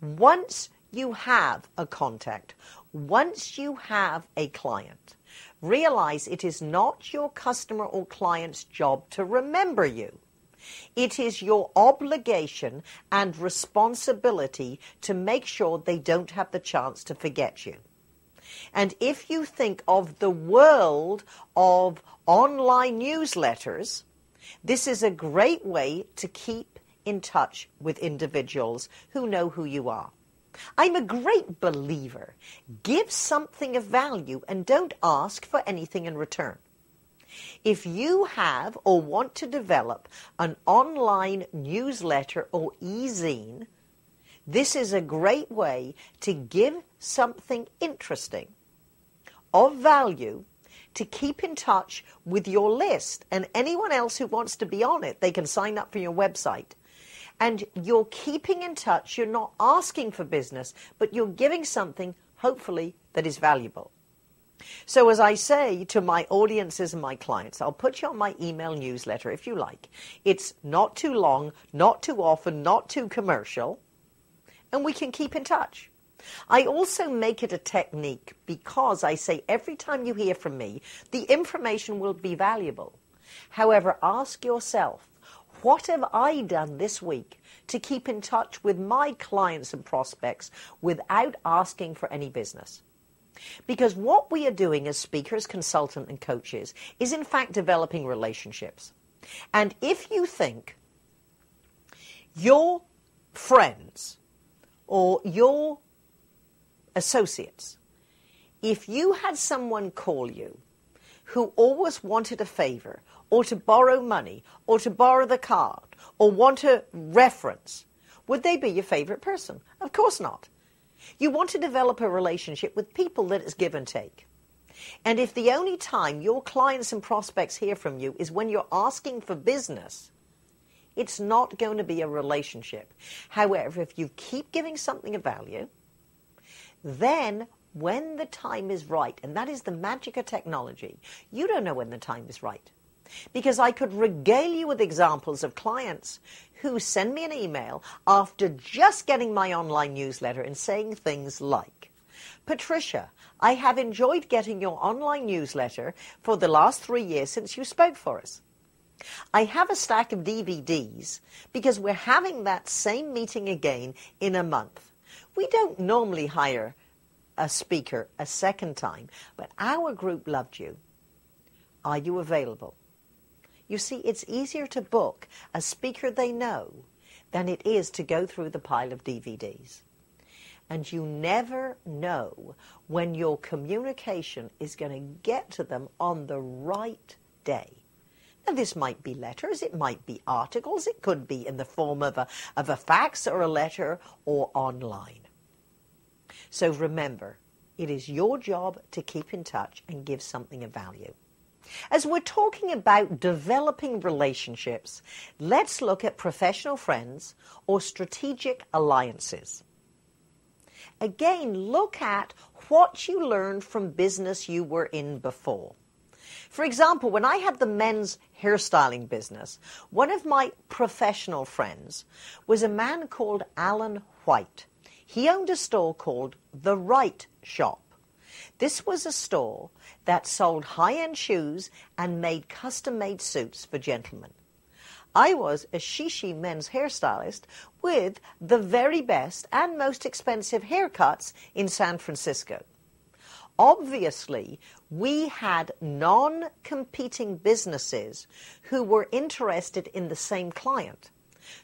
Once you have a contact, once you have a client, realize it is not your customer or client's job to remember you. It is your obligation and responsibility to make sure they don't have the chance to forget you. And if you think of the world of online newsletters, this is a great way to keep in touch with individuals who know who you are. I'm a great believer. Give something of value and don't ask for anything in return. If you have or want to develop an online newsletter or e-zine, this is a great way to give something interesting of value to keep in touch with your list. And anyone else who wants to be on it, they can sign up for your website. And you're keeping in touch. You're not asking for business, but you're giving something, hopefully, that is valuable. So as I say to my audiences and my clients, I'll put you on my email newsletter if you like. It's not too long, not too often, not too commercial, and we can keep in touch. I also make it a technique because I say every time you hear from me, the information will be valuable. However, ask yourself, what have I done this week to keep in touch with my clients and prospects without asking for any business? Because what we are doing as speakers, consultants, and coaches is in fact developing relationships. And if you think your friends or your associates, if you had someone call you who always wanted a favor or to borrow money or to borrow the card or want a reference, would they be your favorite person? Of course not. You want to develop a relationship with people that is give and take. And if the only time your clients and prospects hear from you is when you're asking for business, it's not going to be a relationship. However, if you keep giving something of value, then when the time is right, and that is the magic of technology, you don't know when the time is right. Because I could regale you with examples of clients who send me an email after just getting my online newsletter and saying things like, Patricia, I have enjoyed getting your online newsletter for the last 3 years since you spoke for us. I have a stack of DVDs because we're having that same meeting again in a month. We don't normally hire a speaker a second time, but our group loved you. Are you available? You see, it's easier to book a speaker they know than it is to go through the pile of DVDs. And you never know when your communication is going to get to them on the right day. Now, this might be letters, it might be articles, it could be in the form of a fax or a letter or online. So remember, it is your job to keep in touch and give something of value. As we're talking about developing relationships, let's look at professional friends or strategic alliances. Again, look at what you learned from business you were in before. For example, when I had the men's hairstyling business, one of my professional friends was a man called Alan White. He owned a store called The Right Shop. This was a store that sold high-end shoes and made custom-made suits for gentlemen. I was a shishi men's hairstylist with the very best and most expensive haircuts in San Francisco. Obviously, we had non-competing businesses who were interested in the same client.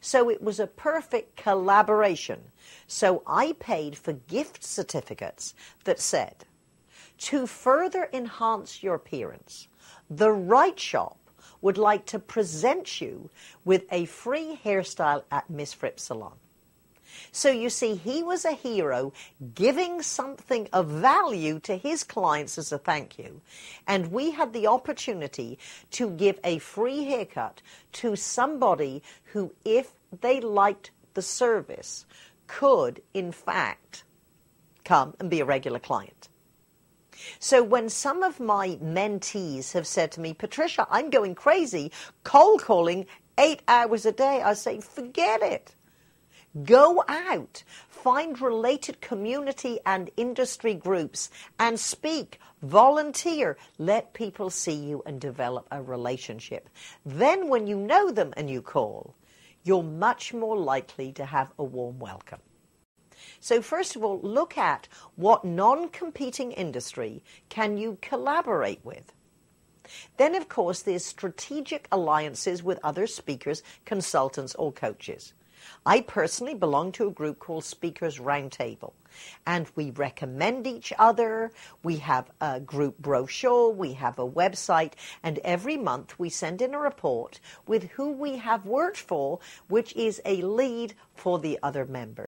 So it was a perfect collaboration. So I paid for gift certificates that said, to further enhance your appearance, The Right Shop would like to present you with a free hairstyle at Miss Fripp's salon. So you see, he was a hero giving something of value to his clients as a thank you. And we had the opportunity to give a free haircut to somebody who, if they liked the service, could, in fact, come and be a regular client. So when some of my mentees have said to me, Patricia, I'm going crazy, cold calling 8 hours a day, I say, forget it. Go out, find related community and industry groups and speak, volunteer, let people see you and develop a relationship. Then when you know them and you call, you're much more likely to have a warm welcome. So first of all, look at what non-competing industry can you collaborate with. Then, of course, there's strategic alliances with other speakers, consultants, or coaches. I personally belong to a group called Speakers Roundtable, and we recommend each other. We have a group brochure, we have a website, and every month we send in a report with who we have worked for, which is a lead for the other members.